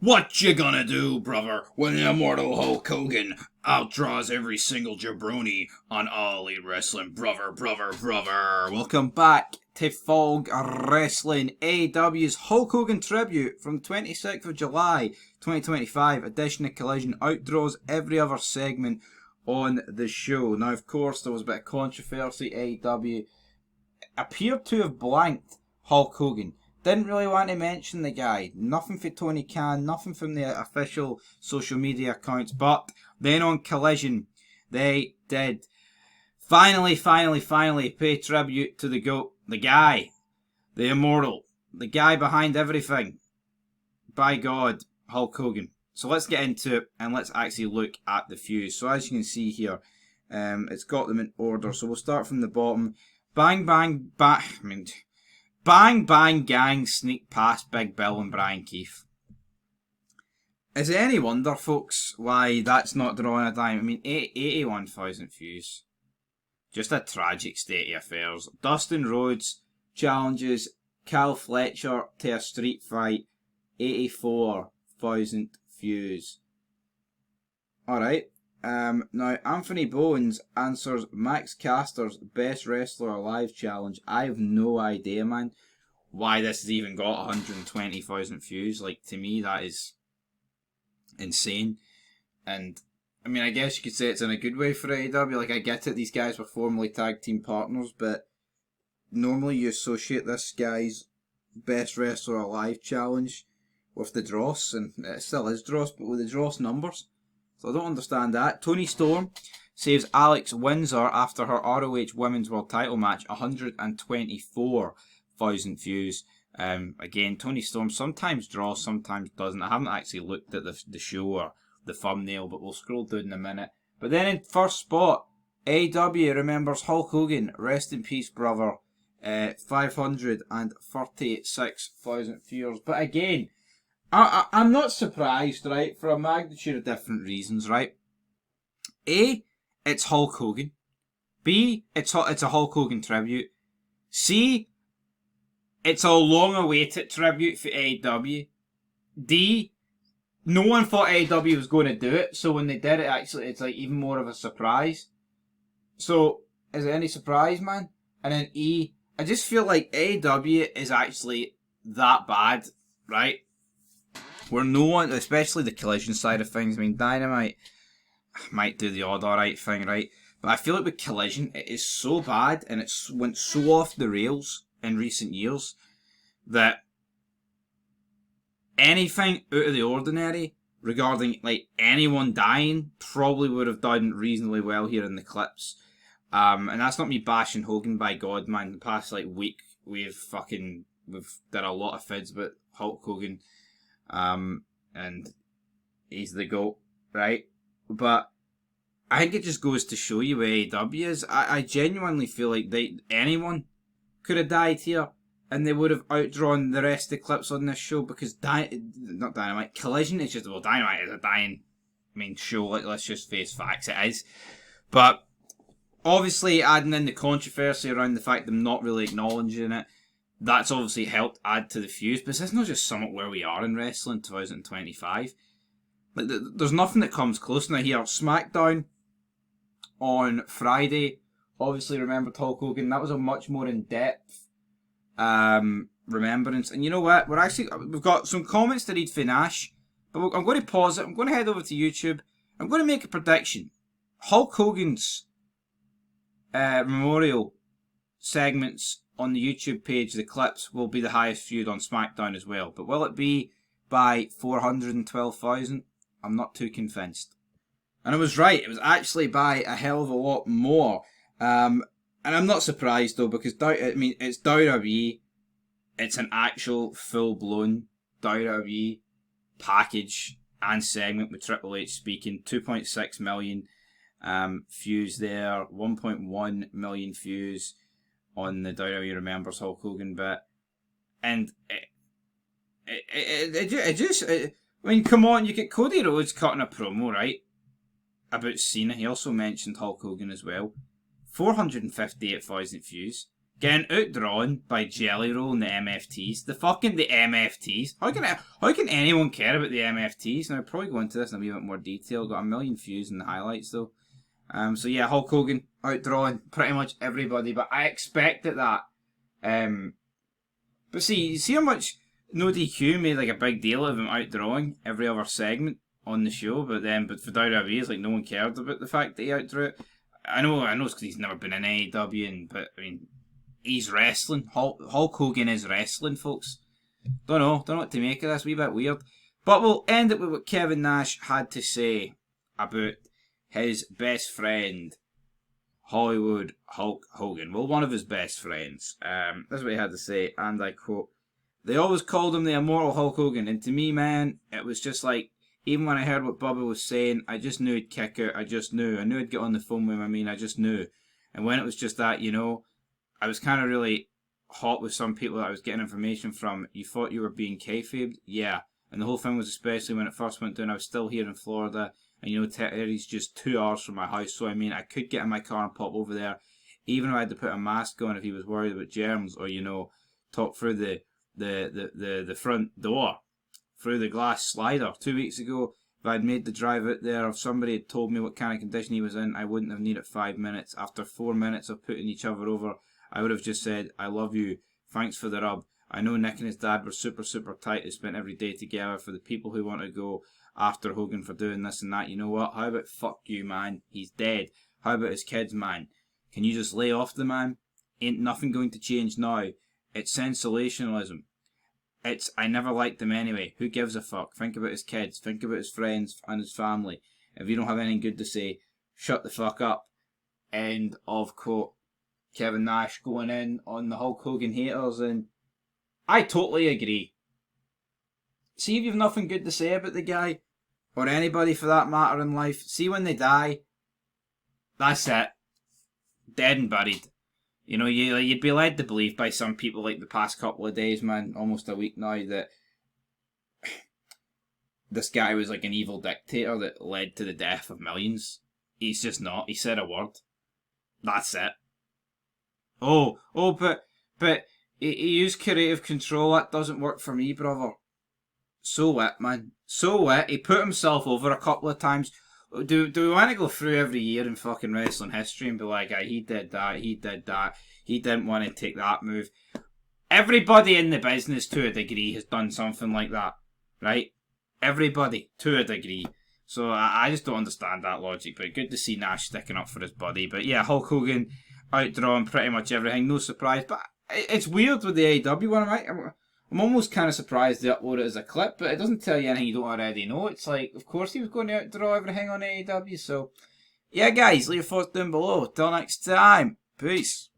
What you gonna do, brother, when the immortal Hulk Hogan outdraws every single jabroni on All Elite Wrestling? Brother. Welcome back to Fog Wrestling, AEW's Hulk Hogan tribute from 26th of July 2025, edition of Collision. Outdraws every other segment on the show. Now, of course, there was a bit of controversy. AEW appeared to have blanked Hulk Hogan. Didn't really want to mention the guy. Nothing for Tony Khan, nothing from the official social media accounts. But then on Collision, they did finally pay tribute to the GOAT, the guy, the immortal, the guy behind everything. By God, Hulk Hogan. So let's get into it and let's actually look at the fuse. So as you can see here, it's got them in order. So we'll start from the bottom. Bang Bang Gang sneak past Big Bill and Brian Keefe. Is it any wonder, folks, why that's not drawing a dime? I mean, 81,000 views. Just a tragic state of affairs. Dustin Rhodes challenges Cal Fletcher to a street fight. 84,000 views. Alright. Now, Anthony Bowens answers Max Caster's Best Wrestler Alive challenge. I have no idea, man, why this has even got 120,000 views. Like, to me, that is insane. And, I mean, I guess you could say it's in a good way for AEW. Like, I get it, these guys were formerly tag team partners, but normally you associate this guy's Best Wrestler Alive challenge with the Dross, and it still is Dross, but with the Dross numbers. So I don't understand that. Toni Storm saves Alex Windsor after her ROH Women's World Title match. 124,000 views. Again, Toni Storm sometimes draws, sometimes doesn't. I haven't actually looked at the show or the thumbnail, but we'll scroll down in a minute. But then in first spot, AEW remembers Hulk Hogan. Rest in peace, brother. 536,000 viewers. But again, I'm not surprised, right, for a magnitude of different reasons, right? A, it's Hulk Hogan. B, it's a Hulk Hogan tribute. C, it's a long-awaited tribute for AEW. D, no one thought AEW was going to do it, so when they did it, actually, it's like even more of a surprise. So, is it any surprise, man? And then E, I just feel like AEW is actually that bad, right? Where no one, especially the Collision side of things, I mean, Dynamite might do the odd alright thing, right? But I feel like with Collision, it is so bad and it's went so off the rails in recent years that anything out of the ordinary regarding like anyone dying probably would have done reasonably well here in the clips. And that's not me bashing Hogan, by God, man. The past like week we've done a lot of fids about Hulk Hogan. And he's the GOAT, right? But I think it just goes to show you where AEW is. I genuinely feel like anyone could have died here and they would have outdrawn the rest of the clips on this show because not Dynamite, Collision is just, well, Dynamite is a dying show, like, let's just face facts, it is. But obviously adding in the controversy around the fact them not really acknowledging it, that's obviously helped add to the fuse, but it's not just somewhat where we are in wrestling 2025. Like, there's nothing that comes close now here. SmackDown on Friday obviously remembered Hulk Hogan. That was a much more in-depth remembrance. And you know what? We've got some comments to read for Nash, but I'm going to pause it. I'm going to head over to YouTube. I'm going to make a prediction. Hulk Hogan's memorial segments on the YouTube page, the clips, will be the highest viewed on SmackDown as well. But will it be by 412,000? I'm not too convinced. And I was right. It was actually by a hell of a lot more. And I'm not surprised, though, because it's WWE. It's an actual full-blown WWE package and segment with Triple H speaking. 2.6 million views there. 1.1 million views on the WWE Remembers Hulk Hogan bit. And come on, you get Cody Rhodes cutting a promo, right, about Cena. He also mentioned Hulk Hogan as well. 458,000 views. getting outdrawn by Jelly Roll and the MFTs. The MFTs. How can anyone care about the MFTs? Now, I'll probably go into this in a wee bit more detail. Got a million views in the highlights though. So yeah, Hulk Hogan outdrawing pretty much everybody, but I expected that. But see how much No DQ made like a big deal of him outdrawing every other segment on the show, but for WWE, it's like no one cared about the fact that he outdrew it. I know it's because he's never been in AEW, but I mean, he's wrestling. Hulk Hogan is wrestling, folks. Don't know what to make of this. A wee bit weird. But we'll end it with what Kevin Nash had to say about his best friend, Hollywood Hulk Hogan. Well, one of his best friends. That's what he had to say, and I quote, "They always called him the immortal Hulk Hogan, and to me, man, it was just like, even when I heard what Bubba was saying, I just knew he'd kick out. I just knew. I knew he'd get on the phone with him. I just knew. And when it was just that, I was kind of really hot with some people that I was getting information from. You thought you were being kayfabed? Yeah. And the whole thing was, especially when it first went down, I was still here in Florida. And Terry's just 2 hours from my house. So, I could get in my car and pop over there. Even if I had to put a mask on if he was worried about germs. Or, talk through the front door. Through the glass slider. 2 weeks ago, if I'd made the drive out there, if somebody had told me what kind of condition he was in, I wouldn't have needed 5 minutes. After 4 minutes of putting each other over, I would have just said, I love you, thanks for the rub. I know Nick and his dad were super, super tight. They spent every day together. For the people who want to go after Hogan for doing this and that, you know what? How about fuck you, man? He's dead. How about his kids, man? Can you just lay off the man? Ain't nothing going to change now. It's sensationalism. It's, I never liked him anyway. Who gives a fuck? Think about his kids. Think about his friends and his family. If you don't have anything good to say, shut the fuck up. End of quote. Kevin Nash going in on the Hulk Hogan haters, and I totally agree. See if you've nothing good to say about the guy, or anybody for that matter in life, see when they die, that's it. Dead and buried. You'd be led to believe by some people, like the past couple of days, man, almost a week now, that this guy was like an evil dictator that led to the death of millions. He's just not. He said a word. That's it. But he used creative control. That doesn't work for me, brother. So what, man? So what? He put himself over a couple of times. Do we want to go through every year in fucking wrestling history and be like, he did that, he didn't want to take that move? Everybody in the business, to a degree, has done something like that, right? Everybody, to a degree. So I just don't understand that logic, but good to see Nash sticking up for his buddy. But yeah, Hulk Hogan outdrawing pretty much everything, no surprise. But it's weird with the AEW one, I'm almost kind of surprised they upload it as a clip, but it doesn't tell you anything you don't already know. It's like, of course he was going to outdraw everything on AEW, so... Yeah, guys, leave your thoughts down below. Till next time, peace.